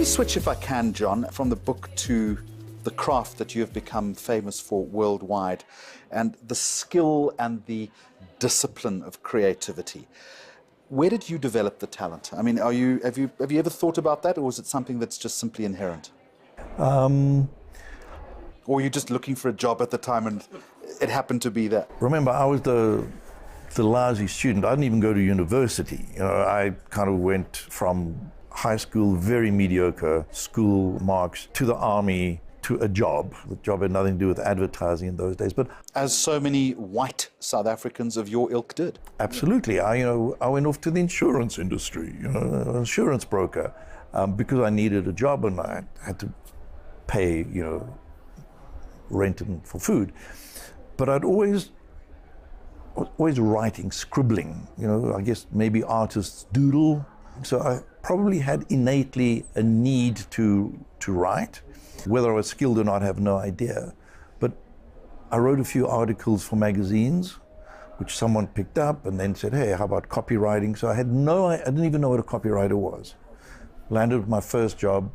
me switch, if I can, John, from the book to the craft that you have become famous for worldwide, and the skill and the discipline of creativity. Where did you develop the talent? I mean, have you ever thought about that, or is it something that's just simply inherent? Or were you just looking for a job at the time and it happened to be that? Remember, I was the lousy student. I didn't even go to university. You know, I kind of went from high school, very mediocre school marks, to the army, to a job. The job had nothing to do with advertising in those days. But as so many white South Africans of your ilk did. Absolutely. I went off to the insurance industry, an insurance broker, because I needed a job and I had to pay, rent and for food. But I'd always writing, scribbling. I guess maybe artists doodle. So I probably had innately a need to write. Whether I was skilled or not, I have no idea. But I wrote a few articles for magazines, which someone picked up and then said, hey, how about copywriting? So I didn't even know what a copywriter was. Landed with my first job.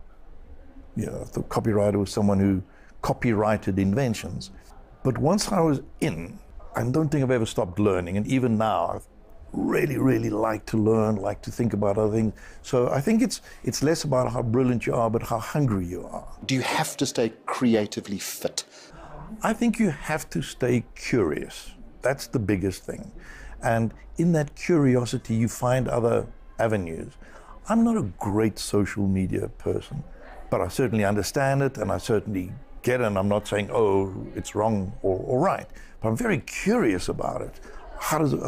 The copywriter was someone who copyrighted inventions. But once I was in, I don't think I've ever stopped learning. And even now, I really, really like to learn, like to think about other things. So I think it's less about how brilliant you are, but how hungry you are. Do you have to stay creatively fit? I think you have to stay curious. That's the biggest thing. And in that curiosity, you find other avenues. I'm not a great social media person, but I certainly understand it and I certainly get it. And I'm not saying, oh, it's wrong or right, but I'm very curious about it.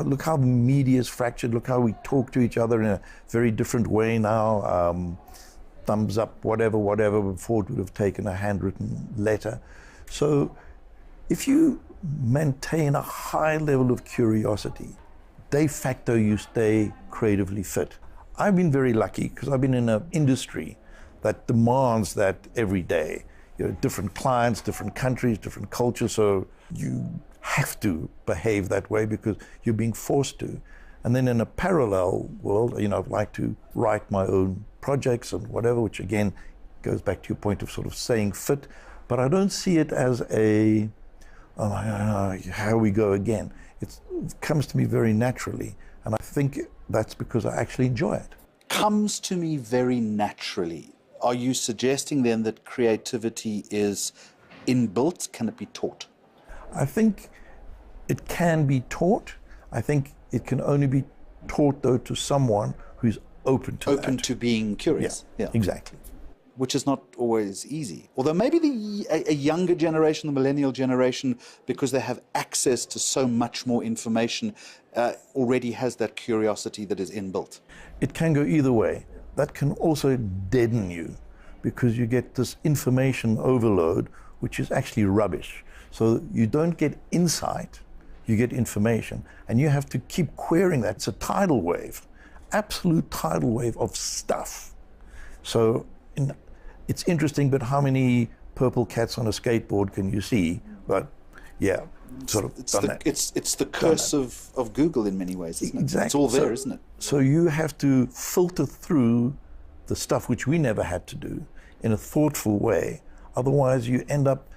Look how the media is fractured. Look how we talk to each other in a very different way now. Thumbs up, whatever. Before it would have taken a handwritten letter. So if you maintain a high level of curiosity, de facto you stay creatively fit. I've been very lucky because I've been in an industry that demands that every day. Different clients, different countries, different cultures. So you have to behave that way because you're being forced to. And then in a parallel world, I'd like to write my own projects and whatever, which again goes back to your point of sort of saying fit. But I don't see it as how we go again. It comes to me very naturally. And I think that's because I actually enjoy it. Comes to me very naturally. Are you suggesting then that creativity is inbuilt? Can it be taught? I think it can be taught. I think it can only be taught, though, to someone who's open to that. Open to being curious. Yeah, exactly. Which is not always easy. Although maybe a younger generation, the millennial generation, because they have access to so much more information, already has that curiosity that is inbuilt. It can go either way. That can also deaden you because you get this information overload, which is actually rubbish. So you don't get insight, you get information, and you have to keep querying that. It's a tidal wave, absolute tidal wave of stuff. So it's interesting, but how many purple cats on a skateboard can you see? But yeah, sort of it's the curse of Google in many ways, isn't it? Exactly. It's all there, isn't it? So you have to filter through the stuff which we never had to do in a thoughtful way. Otherwise, you end up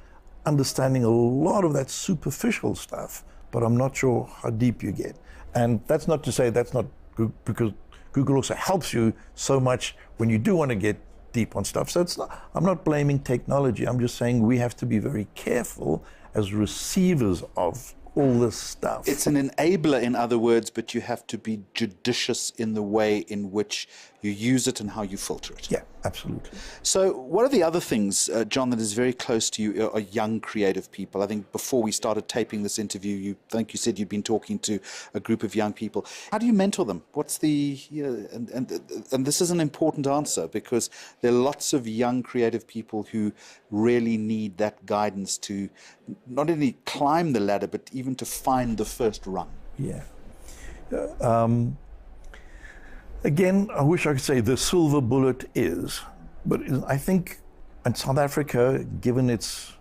understanding a lot of that superficial stuff, but I'm not sure how deep you get. And that's not to say that's not good, because Google also helps you so much when you do want to get deep on stuff. So I'm not blaming technology. I'm just saying we have to be very careful as receivers of all this stuff. It's an enabler, in other words, but you have to be judicious in the way in which you use it and how you filter it. Yeah, absolutely. So what are the other things, John, that is very close to you, are young creative people? I think before we started taping this interview, I think you said you'd been talking to a group of young people. How do you mentor them? What's the, and this is an important answer because there are lots of young creative people who really need that guidance to not only climb the ladder, but even to find the first rung. Yeah. Again, I wish I could say the silver bullet is, but I think in South Africa, given its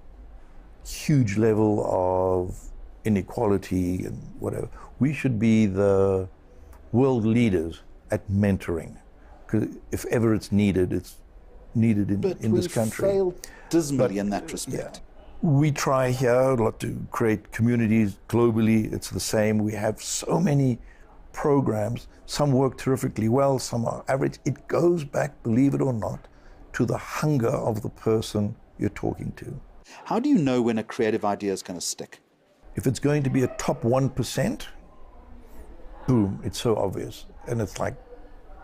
huge level of inequality and whatever, we should be the world leaders at mentoring. Because if ever it's needed, needed in this country. But we failed dismally in that respect. Yeah. We try here a lot to create communities globally. It's the same. We have so many programs. Some work terrifically well, some are average. It goes back, believe it or not, to the hunger of the person you're talking to. How do you know when a creative idea is going to stick? If it's going to be a top 1%, boom, it's so obvious. And it's like,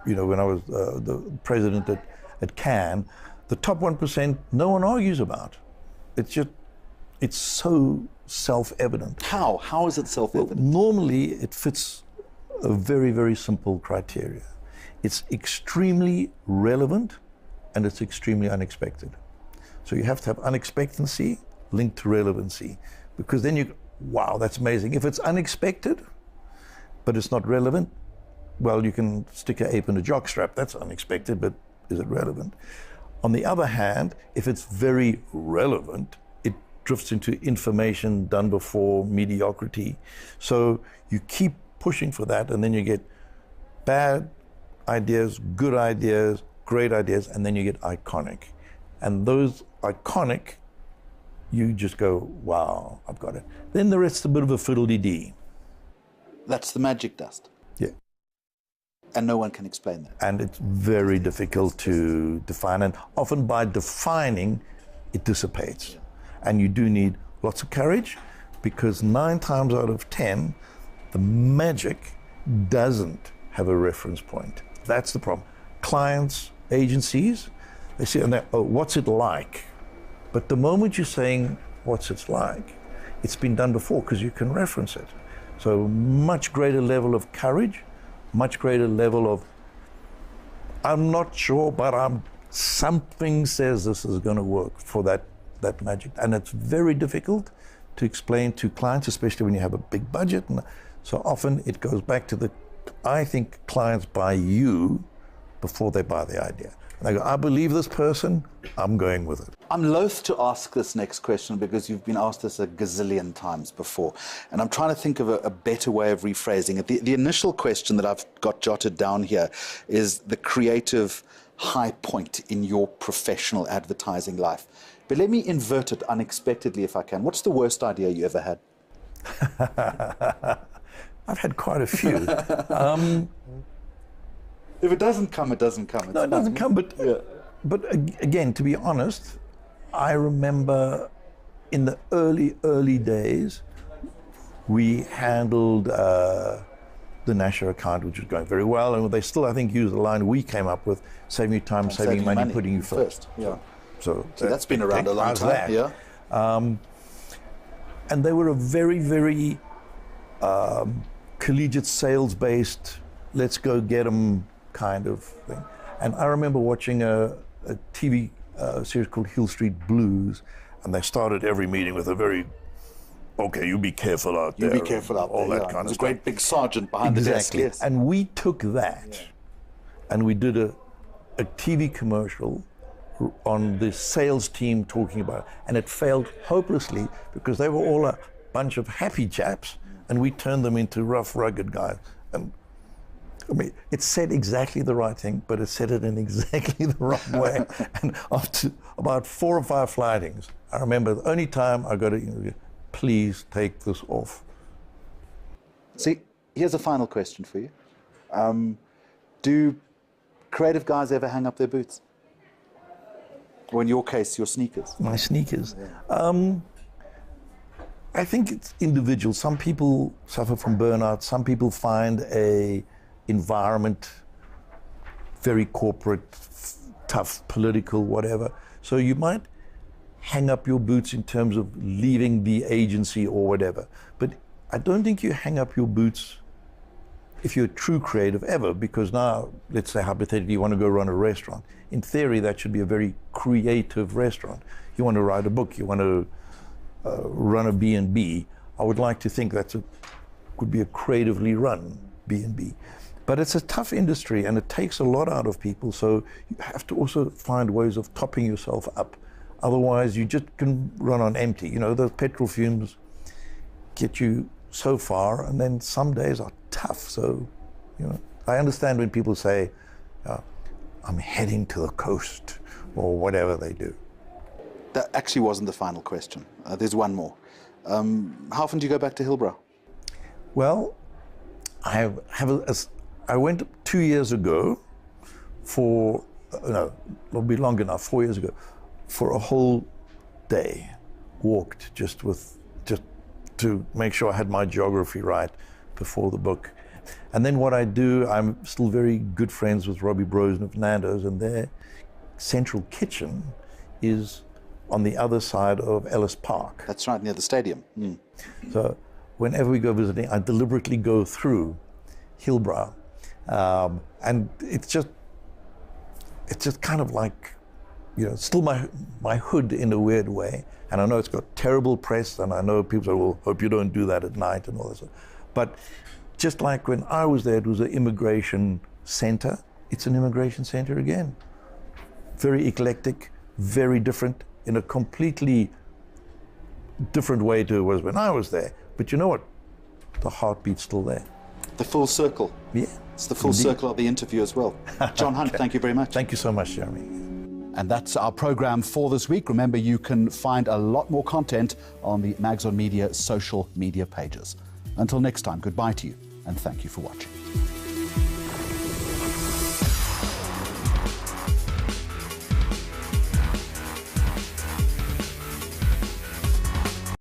when I was the president at Cannes, the top 1%, no one argues about. It's so self-evident. How? How is it self-evident? Well, normally it fits a very, very simple criteria. It's extremely relevant and it's extremely unexpected. So you have to have unexpectancy linked to relevancy, because then wow, that's amazing. If it's unexpected, but it's not relevant, well, you can stick an ape in a jockstrap. That's unexpected, but is it relevant? On the other hand, if it's very relevant, it drifts into information done before, mediocrity. So you keep pushing for that, and then you get bad ideas, good ideas, great ideas, and then you get iconic. And those iconic, you just go, wow, I've got it. Then the rest's a bit of a fiddle-dee-dee. That's the magic dust. Yeah. And no one can explain that. And it's very difficult to define. And often by defining, it dissipates. Yeah. And you do need lots of courage, because 9 times out of 10, the magic doesn't have a reference point. That's the problem. Clients, agencies, they say, oh, what's it like? But the moment you're saying, what's it like, it's been done before, because you can reference it. So much greater level of courage, much greater level of, I'm not sure, but something says this is going to work for that magic. And it's very difficult to explain to clients, especially when you have a big budget. And so often it goes back to I think clients buy you before they buy the idea. And they go, I believe this person, I'm going with it. I'm loath to ask this next question because you've been asked this a gazillion times before. And I'm trying to think of a better way of rephrasing it. The initial question that I've got jotted down here is the creative high point in your professional advertising life. But let me invert it unexpectedly if I can. What's the worst idea you ever had? I've had quite a few. If it doesn't come, it doesn't come. No, it doesn't come, but again, to be honest, I remember in the early days, we handled the national account, which was going very well, and they still, I think, use the line we came up with, saving you time, saving money, putting you first. Yeah. So that's been around a long time. Yeah. And they were a very, very collegiate, sales-based, let's go get them kind of thing. And I remember watching a TV series called Hill Street Blues, and they started every meeting with a very, okay, you be careful out there. You be careful out there. All that kind of stuff. There's a great big sergeant behind the desk. Yes. And we took that and we did a TV commercial on the sales team talking about it, and it failed hopelessly because they were all a bunch of happy chaps, and we turned them into rough, rugged guys. And I mean, it said exactly the right thing, but it said it in exactly the wrong way. And after about 4 or 5 flightings, I remember the only time I got to, please take this off. See, here's a final question for you. Do creative guys ever hang up their boots? Or in your case, your sneakers? My sneakers. Yeah. I think it's individual. Some people suffer from burnout. Some people find a environment very corporate, tough, political, whatever. So you might hang up your boots in terms of leaving the agency or whatever. But I don't think you hang up your boots if you're a true creative ever, because now, let's say hypothetically, you want to go run a restaurant. In theory, that should be a very creative restaurant. You want to write a book, you want to run a B&B. I would like to think could be a creatively run B&B. But it's a tough industry and it takes a lot out of people, so you have to also find ways of topping yourself up. Otherwise, you just can run on empty. You know, those petrol fumes get you so far, and then some days are tough. So, you know, I understand when people say, I'm heading to the coast, or whatever they do. That actually wasn't the final question. There's one more. How often do you go back to Hillbrow? Well, I went 2 years ago for, no, it'll be long enough, 4 years ago, for a whole day. Walked just to make sure I had my geography right before the book. And then what I do, I'm still very good friends with Robbie Bros of Nando's, and their central kitchen is on the other side of Ellis Park. That's right, near the stadium. Mm. So whenever we go visiting, I deliberately go through Hillbrow. And it's just kind of like, you know, still my hood in a weird way. And I know it's got terrible press, and I know people say, well, hope you don't do that at night and all this. But just like when I was there, it was an immigration center. It's an immigration center again. Very eclectic, very different, in a completely different way to it was when I was there. But you know what? The heartbeat's still there. The full circle. Yeah. It's the full circle of the interview as well. John Hunt, Okay. Thank you very much. Thank you so much, Jeremy. And that's our program for this week. Remember, you can find a lot more content on the Mags on Media social media pages. Until next time, goodbye to you, and thank you for watching.